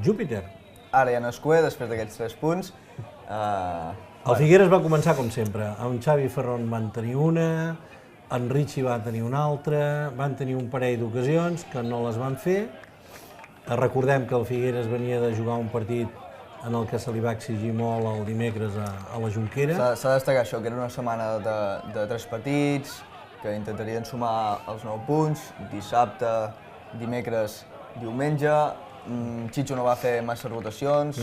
Júpiter. Ara ja no és cué, després d'aquests 3 punts. El Figueres va començar com sempre. En Xavi Ferron van tenir una, en Richie va tenir una altra, van tenir un parell d'ocasions que no les van fer. Recordem que el Figueres venia de jugar un partit en el que se li va exigir molt el dimecres a la Jonquera. S'ha de destacar això, que era una setmana de 3 partits, que intentarien sumar els 9 punts, dissabte, dimecres, diumenge. Chicho no va fer massa rotacions.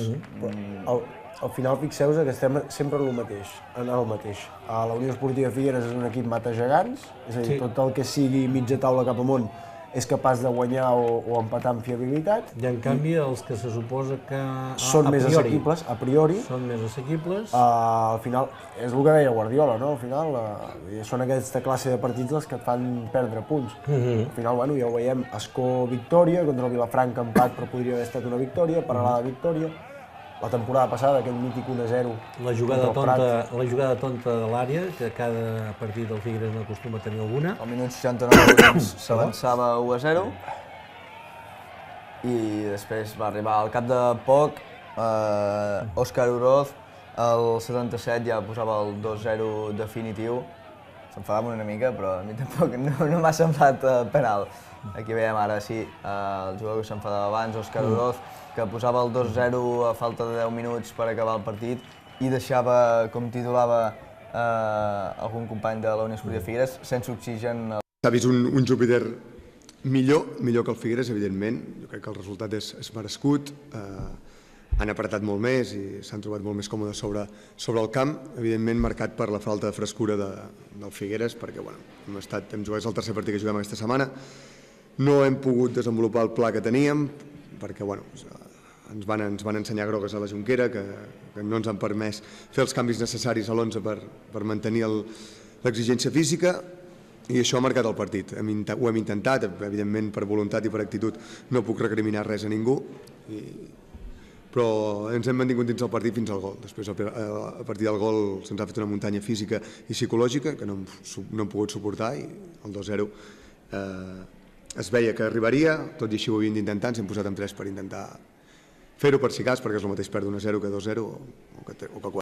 Al final, fixeu-vos que estem sempre en el mateix. La Unió Esportiva Figueres és un equip mata-gegants, és a dir, tot el que sigui mitja taula cap amunt és capaç de guanyar o empatar amb fiabilitat. I en canvi, els que se suposa que són més assequibles, a priori. Són més assequibles. Al final, és el que deia Guardiola, no? Al final, són aquesta classe de partits els que et fan perdre punts. Al final, bueno, ja ho veiem, Ascó victòria, contra el Vilafranca empat, però podria haver estat una victòria, Peralada victòria. La temporada passada, aquell mític 1-0. La jugada tonta de l'àrea, que cada partit del Figueres no acostuma a tenir alguna. Al minut 69 s'avançava 1-0 i després va arribar al cap de poc Òscar Oroz, al 77 ja posava el 2-0 definitiu. S'enfadava una mica, però a mi tampoc no m'ha semblat penal. Aquí veiem ara, sí, el jugador que s'enfadava abans, Òscar Oroz, que posava el 2-0 a falta de 10 minuts per acabar el partit i deixava, com titulava algun company de la Unió Esportiva Figueres, sense oxigen. S'ha vist un Júpiter millor que el Figueres, evidentment. Jo crec que el resultat és merescut. Han apretat molt més i s'han trobat molt més còmodes sobre el camp, evidentment marcat per la falta de frescura del Figueres, perquè hem jugat el tercer partit que juguem aquesta setmana. No hem pogut desenvolupar el pla que teníem, perquè ens van ensenyar grogues a la Jonquera, que no ens han permès fer els canvis necessaris a l'11 per mantenir l'exigència física, i això ha marcat el partit. Ho hem intentat, evidentment per voluntat i per actitud no puc recriminar res a ningú, però ens hem mantingut dins el partit fins al gol. Després, a partir del gol, se'ns ha fet una muntanya física i psicològica que no hem pogut suportar, i el 2-0 es veia que arribaria, tot i així ho havíem d'intentar, ens hem posat amb 3 per intentar fer-ho per si cas, perquè és el mateix perdre 1-0 que 2-0 o que 4.